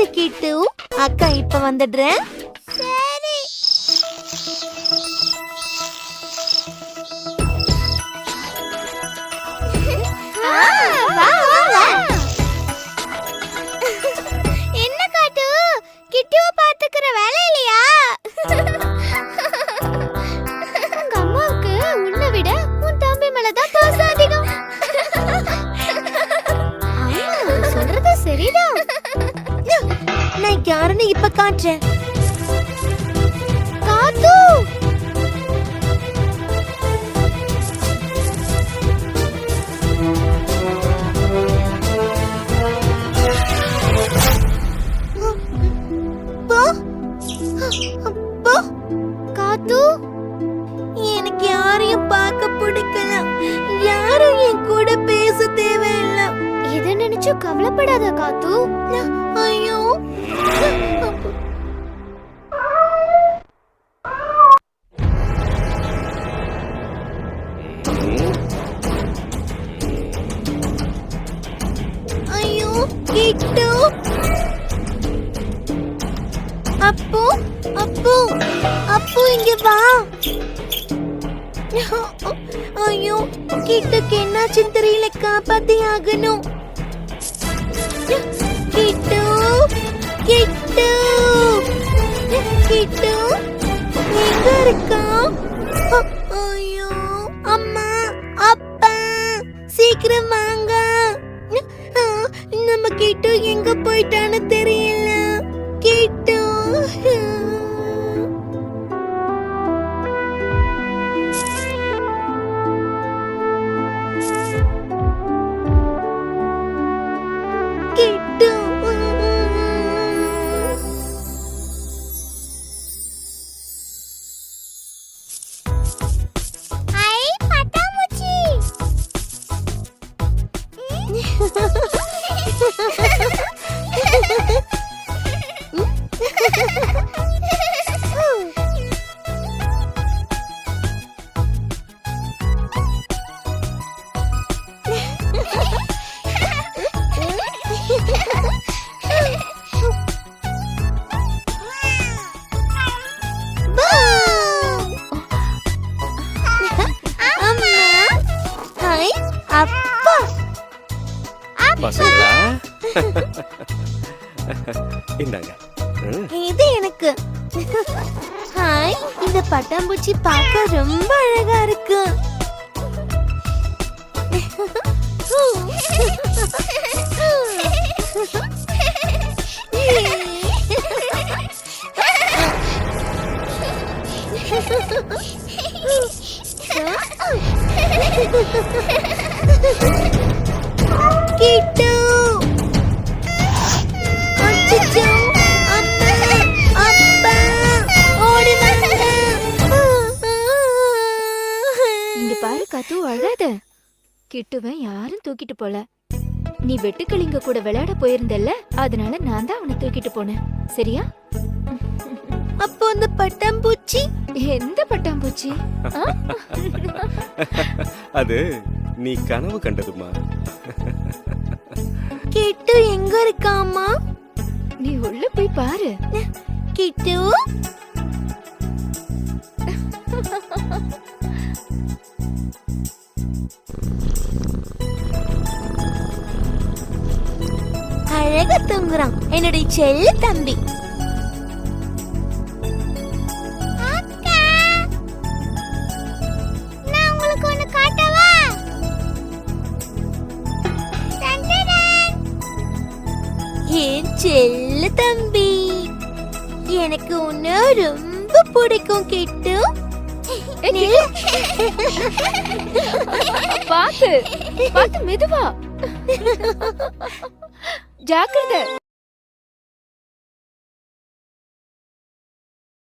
இரு கிட்டு, அக்கா இப்ப வந்துடுறேன். சரி. வா வா. என்ன காட்டு, கிட்டுவ பாத்துக்கிற வேலை இல்லையா? உங்க அம்மாவுக்கு உன்னை விட உன் தம்பி மேலதான் பாசம் அதிகம். ஆமா, சொல்றது சரிதான். நான் யாருன்னு இப்ப காட்டுறேன். காத்து, காத்து, எனக்கு யாரையும் பார்க்க பிடிக்கல. யாரும் என் கூட பேச தேவையில்லை. எதை நினைச்சும் கவலைப்படாத காத்து. ஐயோ, ஐயோ கிட்டு. அப்போ அப்போ அப்போ இங்க வா. ஐயோ, கிட்டுக்கு என்னாச்சுன்னு தெரியல, காப்பாத்தி ஆகணும். கிட்டு கிட்டு கிட்டு எங்க இருக்கா? ஐயோ, அம்மா அப்பா சீக்கிரம் வாங்க. நம்ம கிட்டு எங்க போயிட்டான்னு தெரியல. கிட்டு கிட்டு ஐ பட்டாம்பூச்சி. அப்பா பசங்களா இந்தாங்க. இது எனக்கு. ஹாய், இந்த பட்டாம்பூச்சி பார்க்க ரொம்ப அழகா இருக்கு. கிட்டு, அச்சச்சோ, அம்மா அப்பா ஓடி வாங்க. இங்க பாரு காத்து, அழாத. கிட்டுவன் யாரும் தூக்கிட்டு போல. நீ வெட்டுக்கிளிங்க கூட விளையாட போயிருந்தல்ல, அதனால நான் தான் அவனை தூக்கிட்டு போனேன். சரியா? அப்போ அந்த பட்டாம்பூச்சி எந்த பட்டாம்பூச்சி? அது நீ கனவு கண்டதுமா. கிட்டு எங்க இருக்காமா? நீ உள்ள போய் பாரு. கிட்டு அழகா தூங்குறான் என்னுடைய செல்ல தம்பி. அக்கா, நான் உங்களுக்கு ஒன்னு காட்டவா? தண்டடன். என் செல்ல தம்பி, எனக்கு உன்னை ரொம்ப பிடிக்கும் கிட்டு. பாத்து பாத்து மெதுவா. ஜாக்கிரதை.